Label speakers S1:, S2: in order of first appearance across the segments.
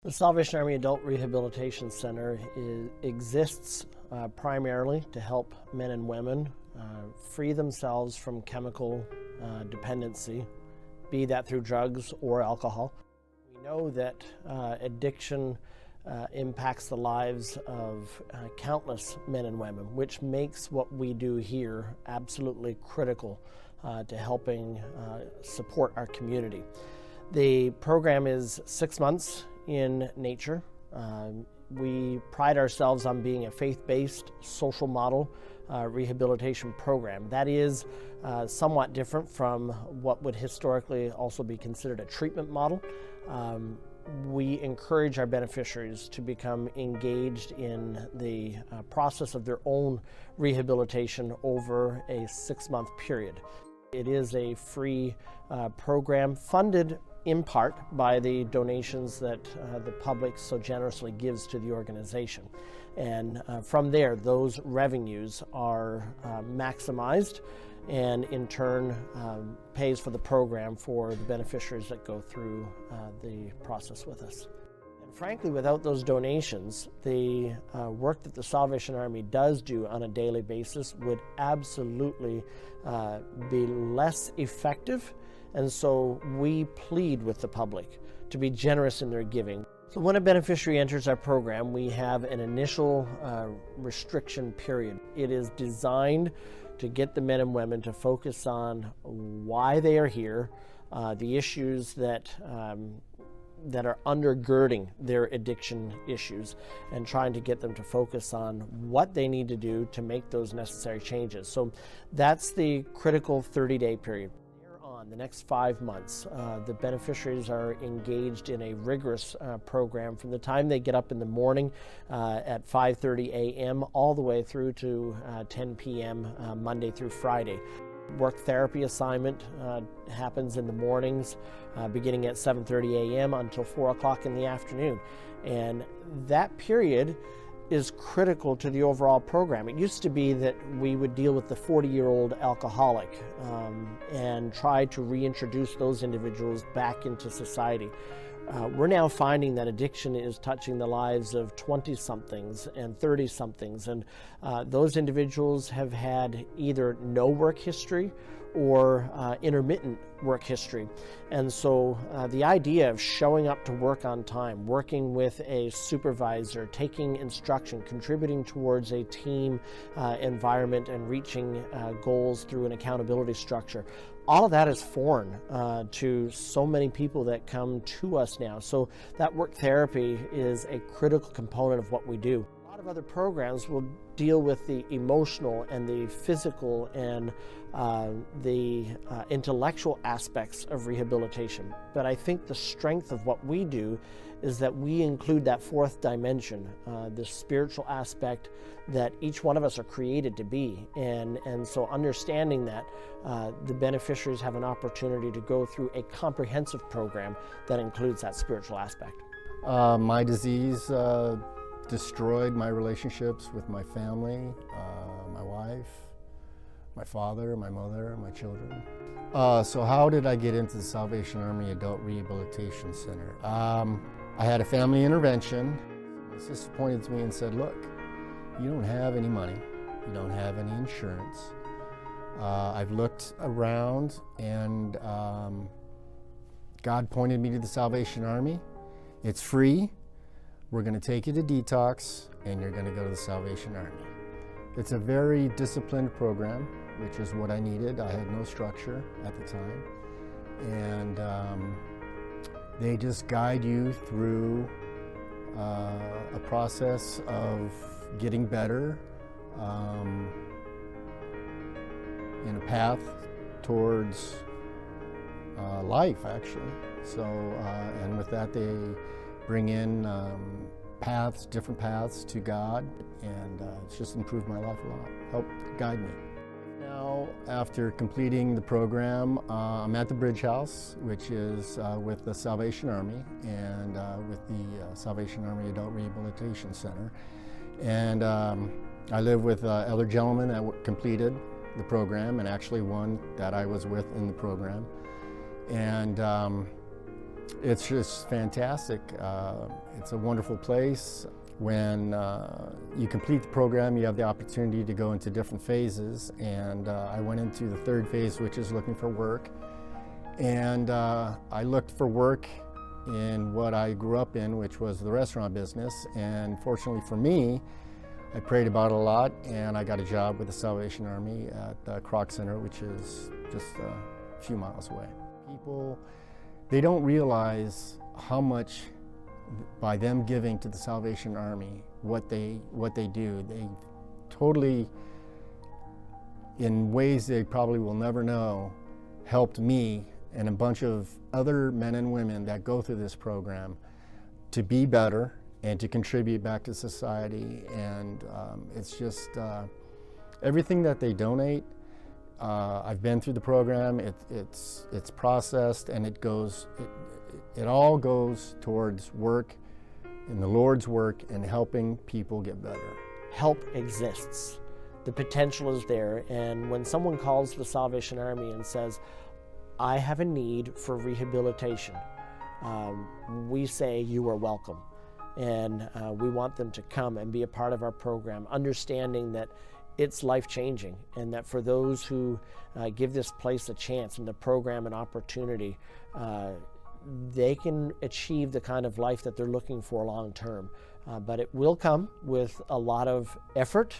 S1: The Salvation Army Adult Rehabilitation Center exists primarily to help men and women free themselves from chemical dependency, be that through drugs or alcohol. We know that addiction impacts the lives of countless men and women, which makes what we do here absolutely critical to helping support our community. The program is 6 months in nature. We pride ourselves on being a faith-based social model rehabilitation program. That is somewhat different from what would historically also be considered a treatment model. We encourage our beneficiaries to become engaged in the process of their own rehabilitation over a 6-month period. It is a free program funded in part by the donations that the public so generously gives to the organization. And from there, those revenues are maximized and in turn pays for the program for the beneficiaries that go through the process with us. And frankly, without those donations, the work that the Salvation Army does do on a daily basis would absolutely be less effective. And so we plead with the public to be generous in their giving. So when a beneficiary enters our program, we have an initial restriction period. It is designed to get the men and women to focus on why they are here, the issues that are undergirding their addiction issues, and trying to get them to focus on what they need to do to make those necessary changes. So that's the critical 30-day period. The next 5 months, the beneficiaries are engaged in a rigorous program from the time they get up in the morning at 5:30 a.m. all the way through to 10 p.m. Monday through Friday. Work therapy assignment happens in the mornings beginning at 7:30 a.m. until 4 o'clock in the afternoon. And that period is critical to the overall program. It used to be that we would deal with the 40-year-old alcoholic and try to reintroduce those individuals back into society. We're now finding that addiction is touching the lives of 20-somethings and 30-somethings, and those individuals have had either no work history or intermittent work history. And so the idea of showing up to work on time, working with a supervisor, taking instruction, contributing towards a team environment and reaching goals through an accountability structure, all of that is foreign to so many people that come to us now. So that work therapy is a critical component of what we do. A lot of other programs will deal with the emotional and the physical and the intellectual aspects of rehabilitation. But I think the strength of what we do is that we include that fourth dimension, the spiritual aspect that each one of us are created to be. And so understanding that, the beneficiaries have an opportunity to go through a comprehensive program that includes that spiritual aspect.
S2: My disease destroyed my relationships with my family, my wife, my father, my mother, my children. So how did I get into the Salvation Army Adult Rehabilitation Center? I had a family intervention. My sister pointed to me and said, look, you don't have any money, you don't have any insurance. I've looked around and God pointed me to the Salvation Army. It's free. We're going to take you to detox and you're going to go to the Salvation Army. It's a very disciplined program, which is what I needed. I had no structure at the time. And they just guide you through a process of getting better in a path towards life, actually. So, and with that, they bring in different paths to God, and it's just improved my life a lot, helped guide me. Now, after completing the program, I'm at the Bridge House, which is with the Salvation Army and with the Salvation Army Adult Rehabilitation Center. And I live with other gentlemen that completed the program, and actually one that I was with in the program. And It's just fantastic. It's a wonderful place. When you complete the program, you have the opportunity to go into different phases, and I went into the third phase, which is looking for work. And I looked for work in what I grew up in, which was the restaurant business. And fortunately for me, I prayed about it a lot, and I got a job with the Salvation Army at the Kroc Center, which is just a few miles away. People, they don't realize how much, by them giving to the Salvation Army, what they do. They totally, in ways they probably will never know, helped me and a bunch of other men and women that go through this program to be better and to contribute back to society. And it's just everything that they donate. I've been through the program. It's processed, and it all goes towards work, in the Lord's work, and helping people get better.
S1: Help exists. The potential is there, and when someone calls the Salvation Army and says, I have a need for rehabilitation, we say you are welcome. And we want them to come and be a part of our program, understanding that it's life-changing, and that for those who give this place a chance and the program an opportunity, they can achieve the kind of life that they're looking for long-term. But it will come with a lot of effort,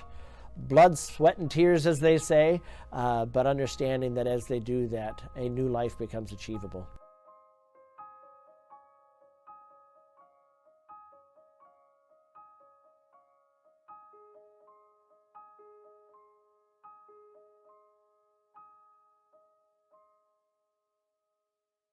S1: blood, sweat, and tears, as they say, but understanding that as they do that, a new life becomes achievable.